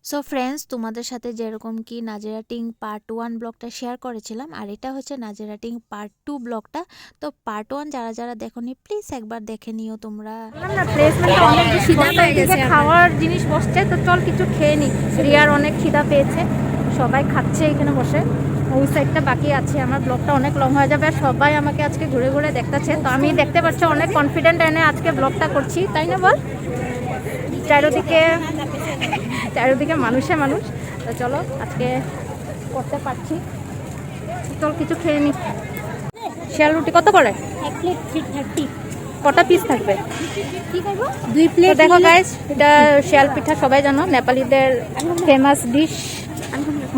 So friends, তোমাদের সাথে যেরকম কি নাজেরাটিং পার্ট 1 ব্লগটা শেয়ার করেছিলাম, আর এটা হচ্ছে নাজেরাটিং পার্ট 2 ব্লগটা। তো পার্ট 1 যারা যারা দেখোনি প্লিজ একবার দেখে নিও তোমরা। না প্লেসমেন্টে অনেক খিদা পেয়ে গেছে, খাওয়ার জিনিস বসছে, তো চল কিছু খেয়ে নি। রিয়ার অনেক খিদা পেয়েছে, সবাই খাচ্ছে এখানে বসে। ওই সাইডটা বাকি আছে, আমার ব্লগটা অনেক লং হয়ে যাবে আর সবাই আমাকে আজকে ঘুরে ঘুরে দেখতেছে। তো আমি দেখতে পাচ্ছি অনেক কনফিডেন্ট এনে আজকে ব্লগটা করছি, তাই না বল? চারিদিকে মানুষে মানুষ। তো চলো আজকে করতে পারছি, চল কিছু খেয়ে নি। শিয়াল রুটি কত করে? এক প্লেট 330। কটা পিস থাকবে? কি খাবো? 2 প্লেট। দেখো গাইস, এটা শিয়াল পিঠা, সবাই জানো নেপালিদের ফেমাস ডিশ।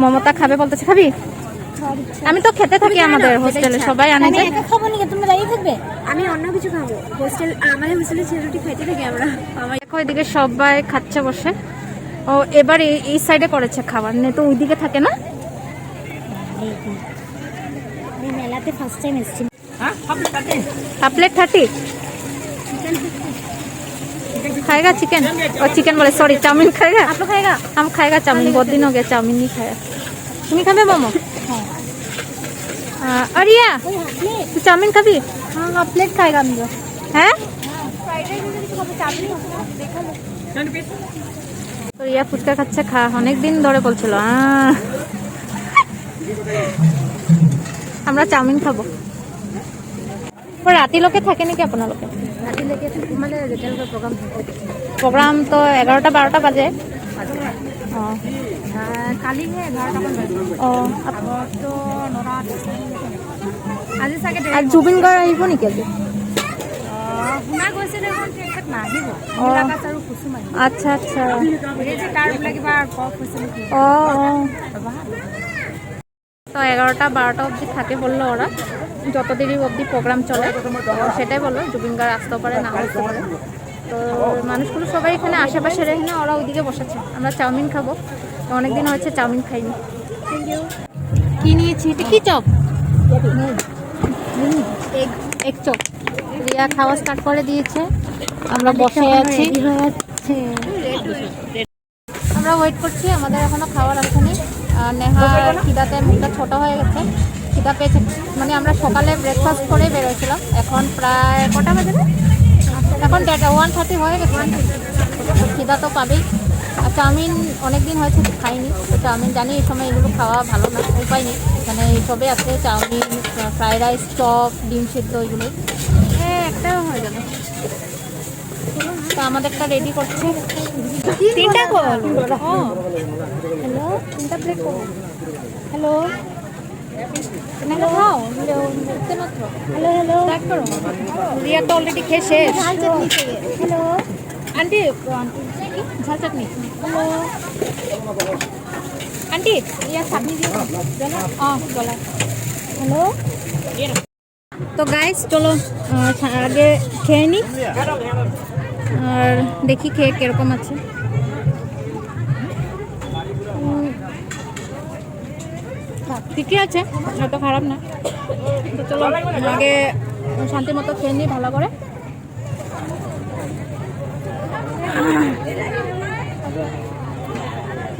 মমতা খাবে বলতেছে, খাবি? আমি তো খেতে থাকি আমাদের হোস্টেলে, সবাই আনে আমি যে। একা খাবো না, তোমরা দাঁড়িয়ে থাকবে। আমি অন্য কিছু খাবো। আমাদের হোস্টেলে রুটি খাইতে থাকি আমরা। দেখো এদিকে সবাই খাচ্ছে বসে। ও এবার এই সাইডে করেছে খাবার, নে তো ওইদিকে থাকে না। আমি মেলাতে ফার্স্ট টাইম এসেছি। हाफ प्लेट 30 खाएगा चिकन? और चिकन बोले, सॉरी चाउमीन खाएगा? आप लोग खाएगा? हम खाएगा चाउमीन, बहुत दिन हो गया चाउमीन नहीं खाया। तुम खाबे मोमो? अरिया ওই হাফ প্লেট। तू चाउमीन खाबी? हाँ हाफ प्लेट खाएगा हम लोग। हैं? ফ্রাইড রাইস কিছু খাবো, চাউমিন দেখালো। তো রিয়া ফুচকা খাচ্ছে, অনেক দিন ধরে বলছিল আমরা চাউমিন খাবো। রাতি লোকে থাকে নাকি আপনার লোকে? রাতে লেগে মানে রিটেল প্রোগ্রাম প্রোগ্রাম তো 11টা-12টা বাজে। কালি হে 11টামান বাজে। তো নৰা আজি চাগে আর জুবিন গাৰ্গ আহিব নেকি আজি? শুনা গৈছে দেখোন তেখেত নাহিব। নীলাকাশ আৰু কুচুমাৰী আচ্ছা আচ্ছা। এই যে তাৰ বোলে কিবা কফ হৈছে নেকি। তো 11টা-12টা অবধি থাকে বললো ওরা, যতদিনই অবধি প্রোগ্রাম চলে। তো সেটাই বললো, জুবিন গার্গ আসতে পারে, না আসতে পারে। তো মানুষগুলো সবাই এখানে আশেপাশে রেখে না, ওরা ওইদিকে বসেছে। আমরা চাউমিন খাবো, অনেকদিন হয়েছে চাউমিন খাইনি। কি নিয়েছি? এটা কি চপ? এক চপ। রিয়া খাওয়া স্টার্ট করে দিয়েছে, আমরা বসে আছি, আমরা ওয়েট করছি। আমাদের এখনো খাওয়ার আসেনি। নেহার খিদাতে মুখটা ছোট হয়ে গেছে, খিদা পেয়েছে। মানে আমরা সকালে ব্রেকফাস্ট করে বেরোয়েছিলাম, এখন প্রায় কটা বাজে না, এখন 1:30 হয়ে গেছে। খিদা তো পাবেই। আর চাউমিন অনেকদিন হয়েছে খাইনি, তো চাউমিন জানি এই সময় এগুলো খাওয়া ভালো না, উপায় নেই। এখানে এইসবে আছে চাউমিন, ফ্রাইড রাইস, চপ, ডিম সিদ্ধ, এগুলো একটাও হয়ে যাবে। তো আমাদেরটা রেডি করছে। 3টা কল। হ্যালো 3টা প্লেট করো। Hello, hello hello hello Riya তো অলরেডি খেয়ে শেষ। ঝাল চাটনি चाहिए। হ্যালো आंटी झाल चटनी। হ্যালো आंटी ये चाटनी दियो गला। হ্যালো তো গাইস চলো আগে খেয়ে নি, আর দেখি খেয়ে কিরকম আছে। ঠিকই আছে, অত খারাপ না। তো চলো আগে শান্তি মতো খেয়ে নিই ভালো করে।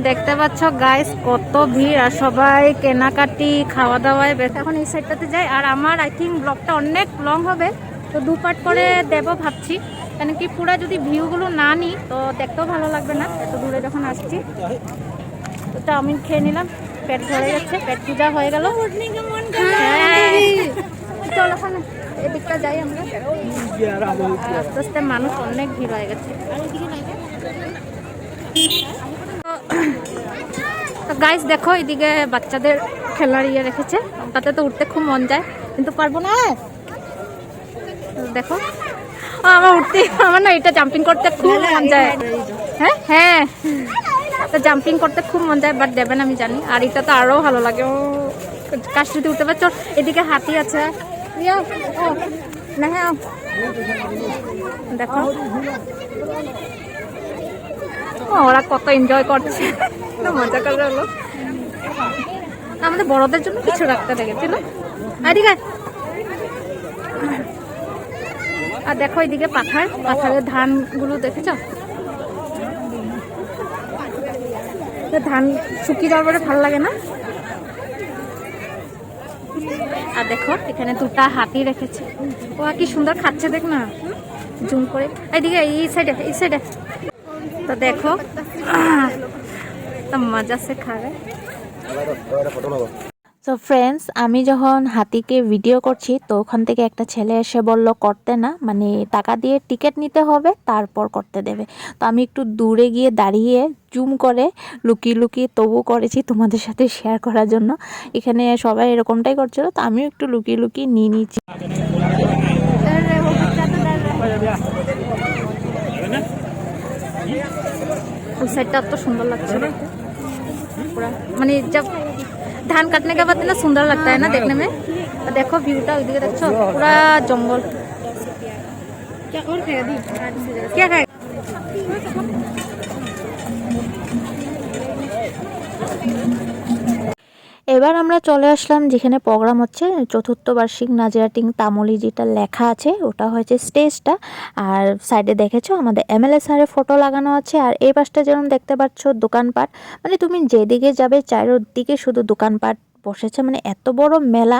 দেখতে পাচ্ছ গাইস কত ভিড়, আর সবাই কেনাকাটি খাওয়া দাওয়ায় ব্যস্ত। এখন এই সাইডটাতে যাই, আর আমার আই থিঙ্ক ব্লগটা অনেক লং হবে, তো 2 পার্ট করে দেবো ভাবছি। কেন কি পুরা যদি ভিউগুলো না নিই তো দেখতেও ভালো লাগবে না, এত দূরে যখন আসছি। তো চাউমিন খেয়ে নিলাম, পেট ভরে যাচ্ছে, পেট পূজা হয়ে গেল। চল ওখানে এদিকটা যাই আমরা। আর আস্তে আস্তে মানুষ অনেক ভিড় হয়ে গেছে। তো গাইস দেখো এদিকে বাচ্চাদের খেলার ইয়ে রেখেছে, ওটাতে তো উঠতে খুব মন যায়, কিন্তু পারবো না। দেখো আমার উঠতে, আমার না এটা জাম্পিং করতে খুব মন যায়। হ্যাঁ হ্যাঁ, তো জাম্পিং করতে খুব মন যায়, বাট দেবেন আমি জানি। আর এটা তো আরো ভালো লাগে, ও কাশ যদি উঠতে পারছো। এদিকে হাতি আছে, না হ্যাঁ দেখো ওরা কত এনজয় করছে, মজা করে হলো। আমাদের বড়দের জন্য কিছু রাখতে লেগেছে না। আর দেখো এদিকে পাথারের ধানগুলো দেখেছ, তো ধান শুকিয়ে যাওয়ার পরে ভালো লাগে না। আর দেখো এখানে দুটা হাতি রেখেছে, ও কি সুন্দর খাচ্ছে, দেখ না জুম করে, এইদিকে এই সাইডে। তো দেখো তো মজা সে খাবে। সো ফ্রেন্ডস, আমি যখন হাতিকে ভিডিও করছি তো ওখান থেকে একটা ছেলে এসে বলল করতে না, মানে টাকা দিয়ে টিকিট নিতে হবে তারপর করতে দেবে। তো আমি একটু দূরে গিয়ে দাঁড়িয়ে জুম করে লুকিয়ে তবু করেছি তোমাদের সাথে শেয়ার করার জন্য। এখানে সবাই এরকমটাই করছিল, তো আমিও একটু লুকিয়ে নিয়ে নিচ্ছি। उस साइड तो सुंदर लगता है पूरा, माने जब धान काटने के बाद ना सुंदर लगता है ना देखने में। तो देखो व्यूटा उधर देखो पूरा जंगल। क्या और खाएगा दी? क्या खाएगा? এবার আমরা চলে আসলাম যেখানে প্রোগ্রাম হচ্ছে, চতুর্থ বার্ষিক নাজিরা টিং তামলি যেটা লেখা আছে ওটা হয়েছে স্টেজটা। আর সাইডে দেখেছো আমাদের এমএলএ স্যারের ফটো লাগানো আছে। আর এই পাশটা যেরকম দেখতে পাচ্ছ দোকানপাট, মানে তুমি যেদিকে যাবে চারিদিকে শুধু দোকানপাট বসেছে, মানে এত বড় মেলা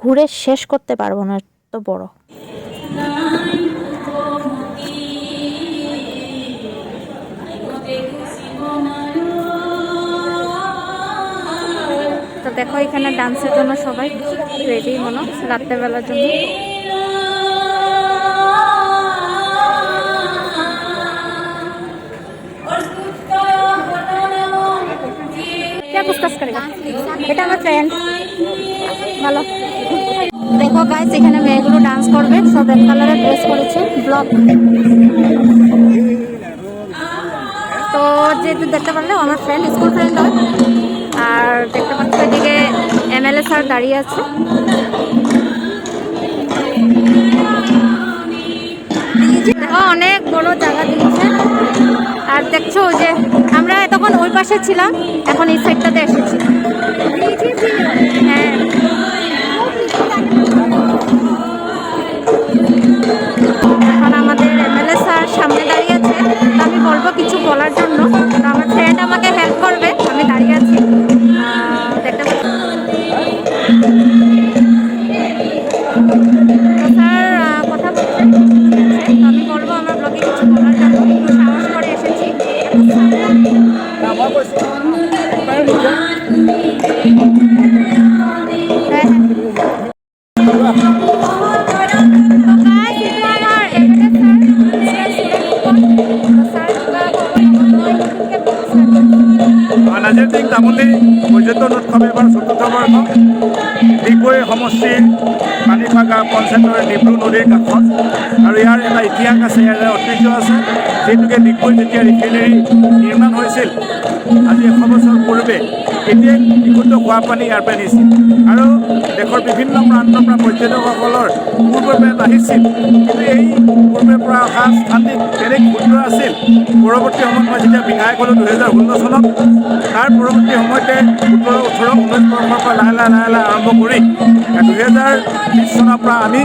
ঘুরে শেষ করতে পারবো না, এত বড়। তো দেখো এখানে ডান্সের জন্য সবাই রেডি মনে রাত্রেবেলার জন্য। क्या पूछताछ करेगा? এটা আমার ফ্রেন্ড ভালো। দেখো গাইস এখানে মেয়েগুলো ডান্স করবে, সব রেড কালারের ড্রেস পরেছে, ব্লক। তো যেহেতু দেখতে পারলে আমার ফ্রেন্ড, স্কুল ফ্রেন্ড হয়। আর দেখতে পাচ্ছ এদিকে এমএলএ স্যার দাঁড়িয়ে আছে। দেখো অনেক বড় জায়গা দিয়েছে। আর দেখছো যে আমরা তখন ওই পাশে ছিলাম, এখন এই সাইডটাতে এসেছি। হ্যাঁ এখন আমাদের এমএলএ স্যার সামনে দাঁড়িয়ে আছে, আমি বলবো কিছু বলার জন্য। তো আমার ফ্রেন্ড আমাকে হেল্প করবে, আমি দাঁড়িয়ে আছি। দেখতে পাচ্ছি স্যার কথা বলছে, আমি বলবো আমার ব্লগে কিছু বলার জন্য, একটু সাহস করে এসেছি। নাজিৰা টিং তামুলী পৰ্যটন উৎসৱ এবাৰ চতুৰ্থ বৰ্ষ ডিগবৈ সমষ্টিৰ পানীফাগা পঞ্চায়তৰ ডিব্ৰু নদীৰ কাষত। আৰু ইয়াৰ এটা ইতিহাস আছে, ইয়াৰ ঐতিহ্য আছে, যিহেতুকে ডিগবৈ যেতিয়া ৰিফাইনেৰী নিৰ্মাণ হৈছিল আজি 100 বছৰ পূৰ্বে, তেতিয়াই বিশুদ্ধ খোৱা পানী ইয়াৰ পৰা নিছিল। আৰু দেশৰ বিভিন্ন প্ৰান্তৰ পৰা পৰ্যটকসকলৰ পূৰ্বৰ পৰা আহিছিল, কিন্তু এই পূৰ্বৰ পৰা অহা স্থানটি বেলেগ ক্ষুদ্ৰ আছিল। পৰৱৰ্তী সময়ত মই যেতিয়া বিধায়ক হ'লোঁ 2016 চনত, তাৰ পৰৱৰ্তী সময়তে 17, 18, 19 বৰ্ষৰ পৰা লাহে লাহে আৰম্ভ কৰি 2020 চনৰ পৰা আমি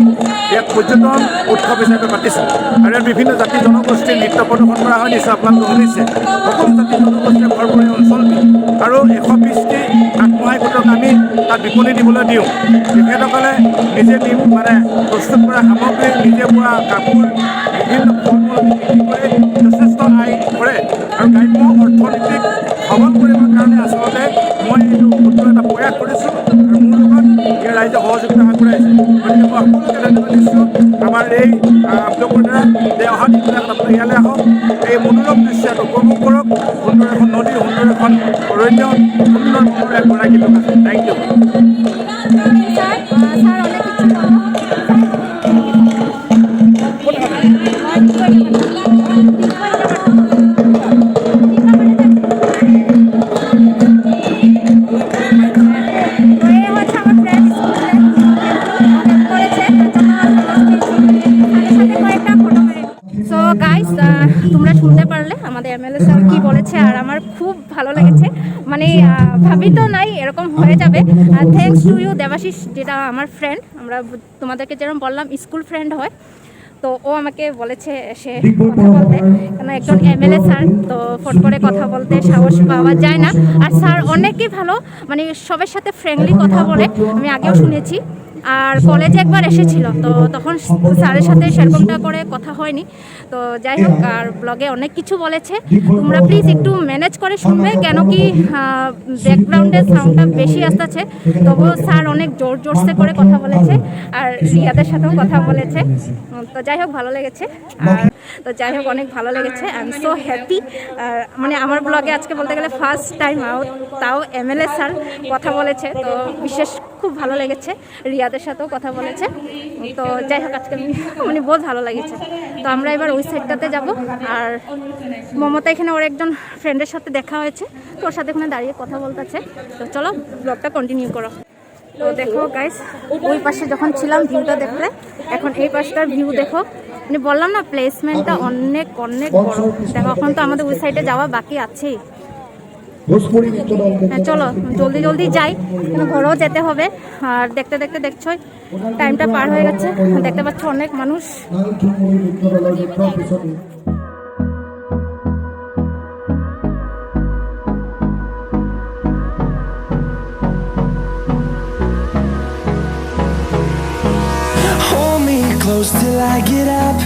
ইয়াক পৰ্যটন উৎসৱ হিচাপে পাতিছোঁ। আৰু ইয়াত বিভিন্ন জাতি জনগোষ্ঠীৰ নৃত্য প্ৰদৰ্শন কৰা হয়, নিশ্চয় আপোনালোকে শুনিছে। সকলো জাতি জনগোষ্ঠীয়ে ভৰপূৰ এই অঞ্চলটি। আৰু 120টি আত্মসহায়ক গোটক আমি তাত বিপণী দিবলৈ দিওঁ। তেখেতসকলে নিজে মানে প্ৰস্তুত কৰা সামগ্ৰী, নিজে বোৱা কাপোৰ, বিভিন্ন ফল মূল বিক্ৰী কৰি যথেষ্ট আয় কৰে। আৰু গ্ৰাম্য অৰ্থনীতিক সবল কৰিবৰ কাৰণে আচলতে মই এইটো ক্ষুদ্ৰ এটা প্ৰয়াস কৰিছোঁ, আৰু মোৰ লগত ইয়াৰ ৰাইজে সহযোগিতা আগবঢ়াইছে। গতিকে মই সকলোকে ধন্যবাদ দিছোঁ আমাৰ এই ব্লগৰ দ্বাৰা যে অহা দিনবিলাকত আপোনালোকে ইয়ালৈ আহক, এই মনোৰম দৃশ্যটো উপভোগ কৰক। সুন্দৰ এখন নদী, সুন্দৰ এখন অৰণ্য, সুন্দৰ মনৰ এক গৰাকী লোক আছে। Thank you. তোমরা শুনতে পারলে আমাদের এমএলএ স্যার কি বলেছে, আর আমার খুব ভালো লেগেছে। মানে ভাবি তো নাই এরকম হয়ে যাবে। থ্যাঙ্কস টু ইউ দেবাশিস, যেটা আমার ফ্রেন্ড। আমরা তোমাদেরকে যেরকম বললাম স্কুল ফ্রেন্ড হয়, তো ও আমাকে বলেছে এসে কথা বলতে, কেন একজন এমএলএ স্যার, তো ফোন করে কথা বলতে সাহস পাওয়া যায় না। আর স্যার অনেকই ভালো, মানে সবার সাথে ফ্রেন্ডলি কথা বলে, আমি আগেও শুনেছি। আর কলেজে একবার এসেছিল, তো তখন স্যারের সাথে সেরকমটা করে কথা হয়নি। তো যাই হোক, আর ব্লগে অনেক কিছু বলেছে, তোমরা প্লিজ একটু ম্যানেজ করে শুনবে, কেন কি ব্যাকগ্রাউন্ডের সাউন্ডটা বেশি আসতেছে। তবুও স্যার অনেক জোর জোরসে করে কথা বলেছে, আর রিয়াদের সাথেও কথা বলেছে। তো যাই হোক ভালো লেগেছে। আর তো যাই হোক অনেক ভালো লেগেছে, আই এম সো হ্যাপি। মানে আমার ব্লগে আজকে বলতে গেলে ফার্স্ট টাইম আউট, তাও এমএলএ স্যার কথা বলেছে, তো বিশেষ খুব ভালো লেগেছে। রিয়াদের সাথেও কথা বলেছে। তো যাই হোক আজকে মানে বহুত ভালো লেগেছে। তো আমরা এবার ওই সাইডটাতে যাব। আর মমতা এখানে ওর একজন ফ্রেন্ডের সাথে দেখা হয়েছে, তো ওর সাথে ওখানে দাঁড়িয়ে কথা বলতেছে। তো চলো ব্লগটা কন্টিনিউ করো। তো দেখো গাইস, ওই পাশে যখন ছিলাম ভিউটা দেখলে, এখন এই পাশটার ভিউ দেখো। মানে বললাম না, প্লেসমেন্টটা অনেক অনেক বড়। দেখো এখন তো আমাদের ওই সাইডে যাওয়া বাকি আছেই। হ্যাঁ চলো জলদি জলদি যাই, কেন ঘরেও যেতে হবে। আর দেখতে দেখতে দেখছোই টাইমটা পার হয়ে গেছে। দেখতে পাচ্ছ অনেক মানুষ। Hold me close till I get up.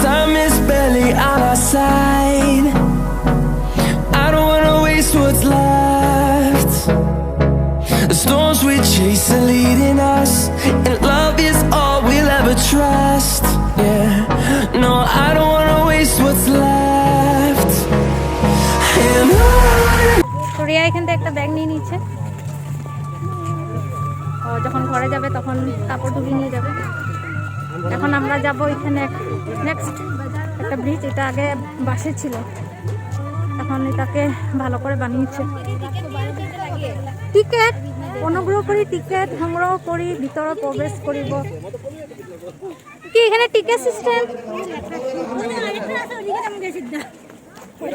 Time is barely on our side. I don't wanna waste what's left. The storms we chase are leading us, and love is all we'll ever trust. Yeah, no, I don't wanna waste what's left. And on. তো রিয়া এখান থেকে একটা bag নিয়ে নিচ্ছে। ও যখন ঘরে যাবে তখন কাপড় ধুয়ে নিয়ে যাবে। এখন আমরা যাব এখানে নেক্সট একটা ব্রিজ, এটা আগে বাসে ছিল, এখন এটাকে ভালো করে বানিয়েছে। টিকেট অনুগ্রহ করি, টিকেট সংগ্রহ করি, ভিতরে প্রবেশ করিব। কি এখানে টিকেট সিস্টেম?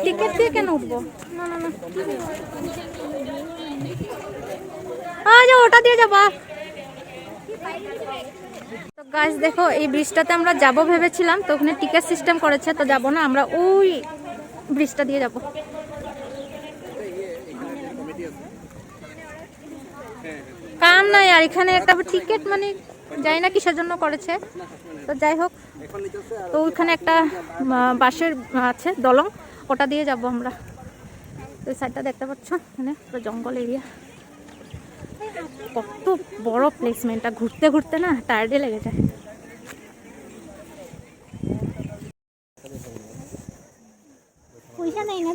টিকেট দিয়ে কেন উঠবো? না না না, যা ওটা দিয়ে যাবা। তো গাইস দেখো, এই ব্রিজটাতে আমরা যাব ভেবেছিলাম, তো ওখানে টিকেট সিস্টেম করেছে, তো যাব না, আমরা ওই ব্রিজটা দিয়ে যাব। কাম নাই আর এখানে একটা টিকেট, মানে যাই না কিসের জন্য করেছে। তো যাই হোক, তো ওইখানে একটা বাঁশের আছে দলং, ওটা দিয়ে যাব আমরা। তো এই সাইডটা দেখতে পাচ্ছ, এখানে পুরো জঙ্গল এরিয়া। কত বড় প্লেসমেন্টটা, ঘুরতে ঘুরতে না টায়ার্ডে লেগে যায়।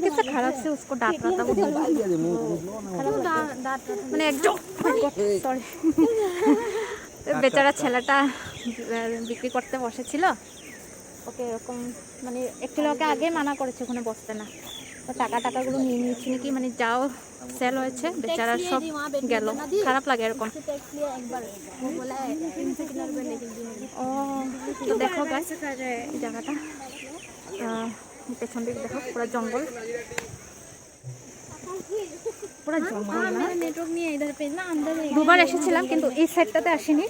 कैसे खराब से उसको डांट रहा था वो, মানে একদম সরি বেচারা ছেলেটা বিক্রি করতে বসেছিল, ওকে এরকম মানে অ্যাকচুয়ালি ওকে আগে মানা করেছে ওখানে বসতে না, তো টাকাগুলো নিয়ে নিয়েছি নাকি, মানে যাও সেল হয়েছে বেচারা সব গেল। খারাপ লাগে এরকম। ও তো দেখো গাইস এই জায়গাটা, পেছন দিকে দেখো পুরো জঙ্গল, পুরো জঙ্গল। দুবার এসেছিলাম কিন্তু এই সাইডটাতে আসিনি,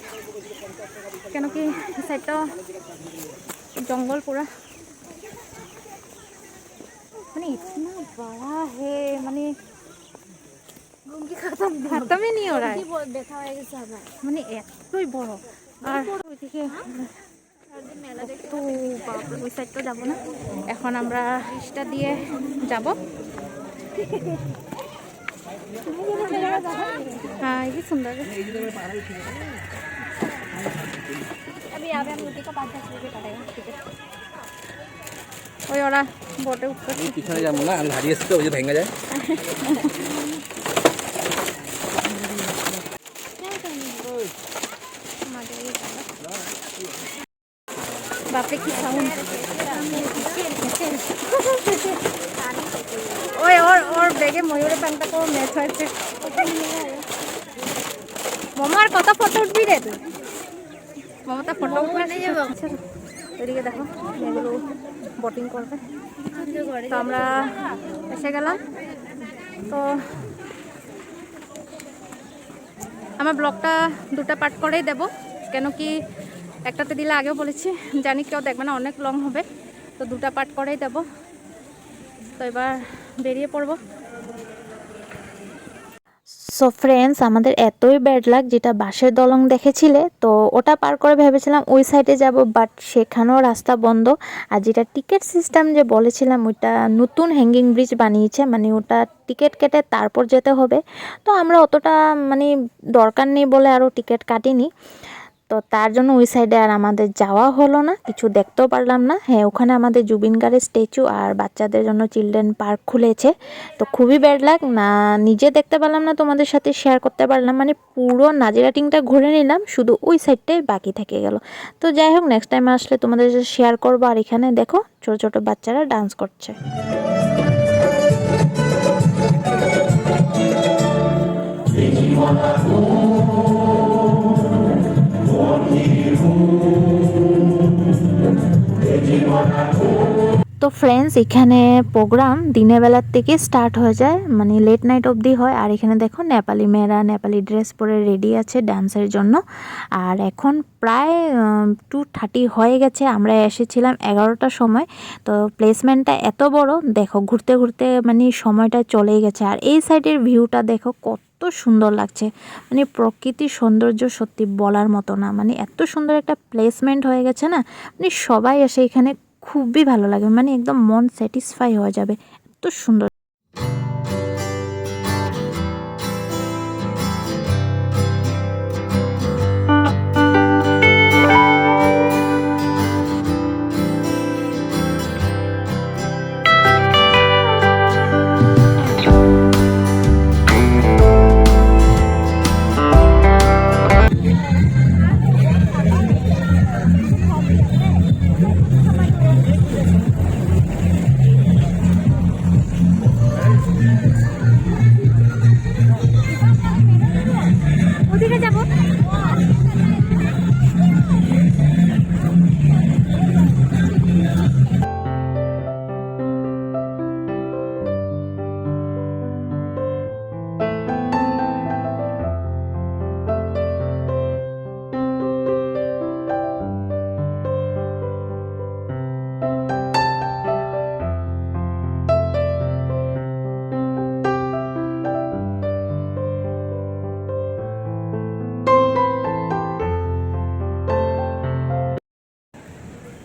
কেন কি এই সাইডটা জঙ্গল পুরা, মানে इतना बड़ा है, মানে খতমই নেই ওরা, মানে এতই বড়। আর ওইদিকে তো বাপরে, ওই সাইডটা যাবো না, এখন আমরা ব্রিজটা দিয়ে যাব। हाँ ये सुंदर है। अभी यहाँ पे हम रोटी का 5-10 रुपये कटेगा, ठीक है। ওই ওরা বোটে উঠতে পিছনে যাবো না, আমি হারিয়ে আসতে ওই যে ভেঙে যায়। বাপরে কি সাউন্ড। ওই ওর ব্যাগে ময়ূরের প্যান্টটা কোনো ম্যাচ হয়েছে। মামার কত ফটো উঠবি রে তুই? মমতা ফটো উঠবে না যাবো। এদিকে দেখো এগুলো বোটিং করবে, তো আমরা এসে গেলাম। তো আমার ব্লগটা দুটো পার্ট করেই দেব, কেন কি একটাতে দিলে আগেও বলেছি, জানি কেউ দেখবে না, অনেক লং হবে, তো 2টা পার্ট করেই দেব। তো এবার বেরিয়ে পড়বো। সো ফ্রেন্ডস, আমাদের এতই ব্যাড লাক, যেটা বাঁশের দলং দেখেছিলে তো ওটা পার করে ভেবেছিলাম ওই সাইডে যাব, বাট সেখানেও রাস্তা বন্ধ। আর যেটা টিকিট সিস্টেম যে বলেছিলাম, ওইটা নতুন হ্যাঙ্গিং ব্রিজ বানিয়েছে, মানে ওটা টিকিট কেটে তারপর যেতে হবে। তো আমরা অতটা মানে দরকার নেই বলে আরও টিকিট কাটিনি, তো তার জন্য ওই সাইডে আর আমাদের যাওয়া হলো না, কিছু দেখতেও পারলাম না। হ্যাঁ, ওখানে আমাদের জুবিন গার্গের স্ট্যাচু আর বাচ্চাদের জন্য চিলড্রেন পার্ক খুলেছে, তো খুবই ব্যাড লাগ না, নিজে দেখতে পারলাম না, তোমাদের সাথে শেয়ার করতে পারলাম, মানে পুরো নাজিরাটিংটা ঘুরে নিলাম, শুধু ওই সাইডটাই বাকি থেকে গেল। তো যাই হোক, নেক্সট টাইম আসলে তোমাদের সাথে শেয়ার করবো। আর এখানে দেখো ছোট ছোট বাচ্চারা ডান্স করছে। তো ফ্রেন্ডস, এখানে প্রোগ্রাম দিনের বেলার থেকে স্টার্ট হয়ে যায়, মানে লেট নাইট অবধি হয়। আর এখানে দেখো নেপালি মেয়েরা নেপালি ড্রেস পরে রেডি আছে ডান্সের জন্য। আর এখন প্রায় 2:30 হয়ে গেছে, আমরা এসেছিলাম 11টার সময়। তো প্লেসমেন্টটা এত বড়, দেখো ঘুরতে ঘুরতে মানে সময়টা চলেই গেছে। আর এই সাইডের ভিউটা দেখো কত সুন্দর লাগছে, মানে প্রকৃতির সৌন্দর্য সত্যি বলার মতো না, মানে এত সুন্দর একটা প্লেসমেন্ট হয়ে গেছে না, মানে সবাই এসে এখানে খুবই ভালো লাগে, মানে একদম মন স্যাটিসফাই হয়ে যাবে, এত সুন্দর। ওদিকে যাবো।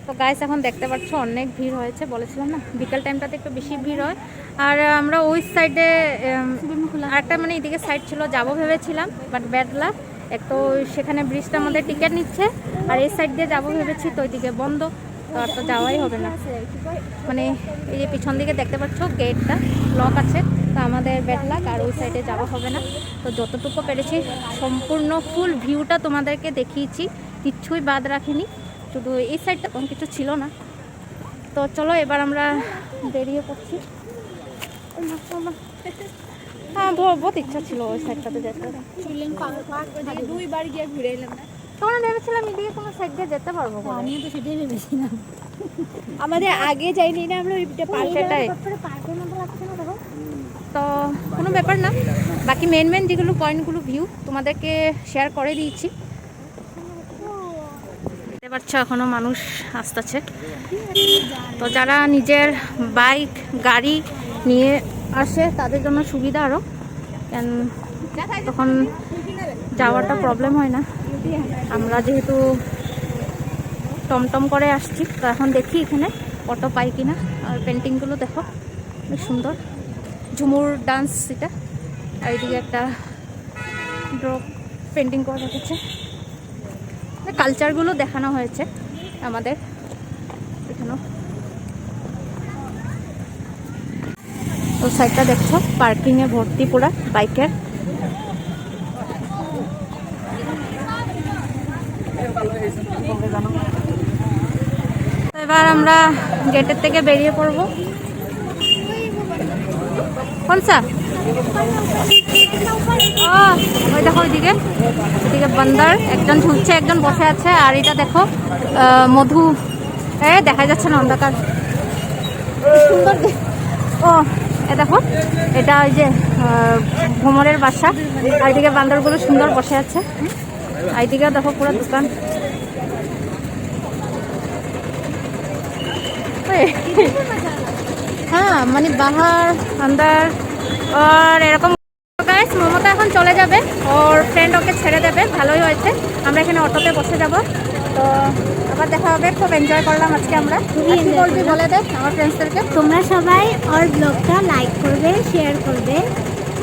তো গাইস, এখন দেখতে পাচ্ছ অনেক ভিড় হয়েছে, বলেছিলাম না বিকেল টাইমটাতে একটু বেশি ভিড় হয়। আর আমরা ওই সাইডে আরেকটা মানে এদিকে সাইড ছিল, যাবো ভেবেছিলাম, বাট ব্যাড লাক, এক তো সেখানে ব্রিজটা আমাদের টিকিট নিচ্ছে, আর এই সাইড দিয়ে যাবো ভেবেছি, তো ওইদিকে বন্ধ, তো আর তো যাওয়াই হবে না। মানে এই যে পিছন দিকে দেখতে পাচ্ছ গেটটা লক আছে, তো আমাদের ব্যাড লাক, আর ওই সাইডে যাওয়া হবে না। তো যতটুকু পেরেছি সম্পূর্ণ ফুল ভিউটা তোমাদেরকে দেখিয়েছি, কিচ্ছুই বাদ রাখিনি, শুধু এই সাইডটা কোনো কিছু ছিল না। তো চলো এবার আমরা বেরিয়ে পড়ছি। হ্যাঁ, বহুত ইচ্ছা ছিল ওই সাইডটাতে যেতে, 2বার গিয়ে ঘুরে এলাম না। তখন ভেবেছিলাম এদিকে কোনো সাইড দিয়ে যেতে পারবো, আমিও তো সেটাই ভেবেছিলাম, আমাদের আগে যাইনি না আমরা ওইটা সেটাই। পার্কের মতো লাগছে না দেখো। তো কোনো ব্যাপার না, বাকি মেন মেন যেগুলো পয়েন্টগুলো ভিউ তোমাদেরকে শেয়ার করে দিয়েছি। দেখতে পাচ্ছ এখনো মানুষ আসতেছে, তো যারা নিজের বাইক গাড়ি নিয়ে আসে তাদের জন্য সুবিধা আরও, কেন তখন যাওয়াটা প্রবলেম হয় না। আমরা যেহেতু টমটম করে আসছি, তো এখন দেখি এখানে অটো পাই কিনা। আর পেন্টিংগুলো দেখো বেশ সুন্দর, ঝুমুর ডান্স এটা, আর এইদিকে একটা ড্রপ পেন্টিং করে রেখেছে, কালচারগুলো দেখানো হয়েছে আমাদের এখানেও। তো সাইডটা দেখছো পার্কিংয়ে ভর্তি পুরা বাইকের। এবার আমরা গেটের থেকে বেরিয়ে পড়বো। কোনসা? ওই দেখো ওইদিকে বান্দার একজন ঝুলছে, একজন বসে আছে। আর এটা দেখো মধু, দেখা যাচ্ছে না, অন্ধকার, সুন্দর। ও দেখো এটা ওই যে ভ্রমণের বাসা, আর এদিকে বান্দরগুলো সুন্দর বসে আছে। এইদিকে দেখো পুরো দোকান, में हाँ মানে বাহার আন্দার আর এরকম। গাইস মমতা এখন চলে যাবে, ওর ফ্রেন্ড ওকে ছেড়ে দেবে, ভালোই হয়েছে। আমরা এখানে অটোতে বসে যাব, তো আবার দেখা হবে। খুব এনজয় করলাম আজকে আমরা। খুবই কি enjoy বলবি করলাম। বলে দে আমার ফ্রেন্ডসদেরকে। তোমরা সবাই ওর ব্লগটা লাইক করবে, শেয়ার করবে,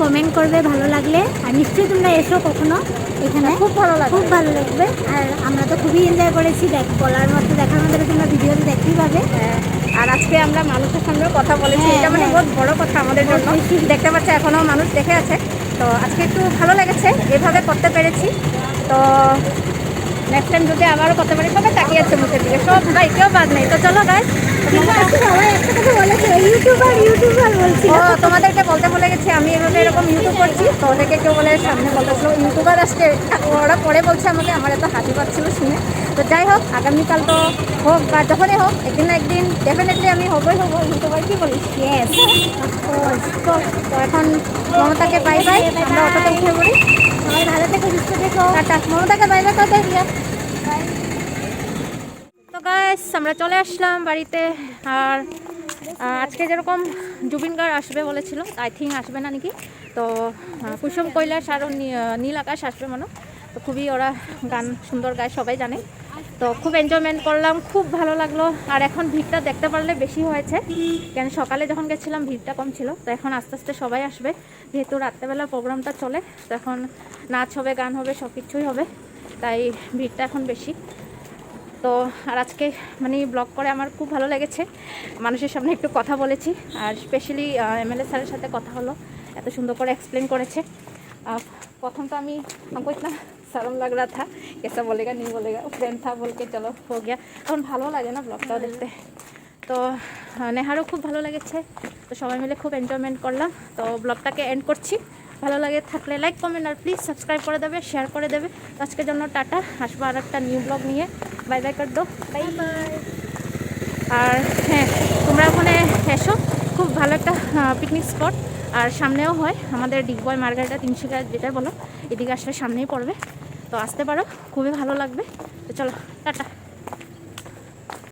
কমেন্ট করবে ভালো লাগলে। আর নিশ্চয়ই তোমরা এসো কখনো এখানে, খুব ভালো লাগে। খুব ভালো লাগবে। আর আমরা তো খুবই এনজয় করেছি, বলার মতো, দেখার মতো তোমরা ভিডিওতে দেখতেই পাবে। আর আজকে আমরা মানুষের সঙ্গেও কথা বলেছি, হ্যাঁ, এটা মানে হ্যাঁ। বহুত বড় কথা আমাদের জন্য। দেখতে পাচ্ছে এখনো মানুষ দেখে আছে, তো আজকে একটু ভালো লেগেছে এভাবে করতে পেরেছি। তো নেক্সট টাইম যদি আবারও করতে পারি, সবাই তাকিয়ে আছে মুখের দিকে, সব গাই কেউ বাদ নেই। তো চলো গাই, কিন্তু আজকে সবাই একটা কথা বলেছে, ইউটিউবার ইউটিউবার বলছি। ও তোমাদেরকে বলতে ভুলে গেছি, আমি এভাবে এরকম ইউটিউব করছি। তো ওদেরকে কেউ বলে সামনে বলতেছিল ইউটিউবার আসছে, ওরা পরে বলছে আমাকে, আমার এত হাসি পাচ্ছিল শুনে। তো যাই হোক, আগামীকাল তো হোক বা যখনই হোক, একদিন না একদিন ডেফিনেটলি আমি হবই হবো ইউটিউবার। কি বলিস? ইয়েস, তো এখন মমতাকে বাই বাই, আমরা অটোতে উঠে পড়ি। সবাই ভালো থেকো, সুস্থ থেকো। টাটা। মমতাকে বাই বাই করতে দিয়া। তো গাইস আমরা চলে আসলাম বাড়িতে। আর আজকে যেরকম জুবিন গার্গ আসবে বলেছিল, আই থিঙ্ক আসবে না নাকি। তো কুসুম কৈলাস আর নীল আকাশ আসবে মনে। তো খুবই ওরা গান সুন্দর গায়, সবাই জানে। তো খুব এনজয়মেন্ট করলাম, খুব ভালো লাগলো। আর এখন ভিড়টা দেখতে পারলে বেশি হয়েছে, কেন সকালে যখন গেছিলাম ভিড়টা কম ছিল। তো এখন আস্তে আস্তে সবাই আসবে, যেহেতু রাত্রেবেলা প্রোগ্রামটা চলে। তো এখন নাচ হবে, গান হবে, সব কিছুই হবে, তাই ভিড়টা এখন বেশি। তো আর আজকে মানে ব্লগ করে আমার খুব ভালো লেগেছে, মানুষের সামনে একটু কথা বলেছি। আর স্পেশালি এমএলএ স্যারের সাথে কথা হলো, এত সুন্দর করে এক্সপ্লেন করেছে। প্রথম তো আমি हमको इतना शर्म लग रहा था, कैसा बोलेगा नहीं बोलेगा, फ्रेंड था बोल के चलो हो गया। এখন ভালো লাগে না ব্লগটাও দেখতে। তো নেহারও খুব ভালো লেগেছে, তো সবাই মিলে খুব এনজয়মেন্ট করলাম। তো ব্লগটাকে এন্ড করছি। ভালো লাগে থাকলে লাইক কমেন্ট আর প্লিজ সাবস্ক্রাইব করে দেবে, শেয়ার করে দেবে। তো আজকের জন্য টাটা, আসবো আর একটা নিউ ব্লগ নিয়ে। বাই বাই কর দো, বাই বাই। আর হ্যাঁ, তোমরা ওখানে এসো, খুব ভালো একটা পিকনিক স্পট। আর সামনেও হয় আমাদের ডিগবয় মার্গারিটা, তিনশিকা যেটা বলো, এদিকে আসলে সামনেই পড়বে। তো আসতে পারো, খুবই ভালো লাগবে। তো চলো টাটা।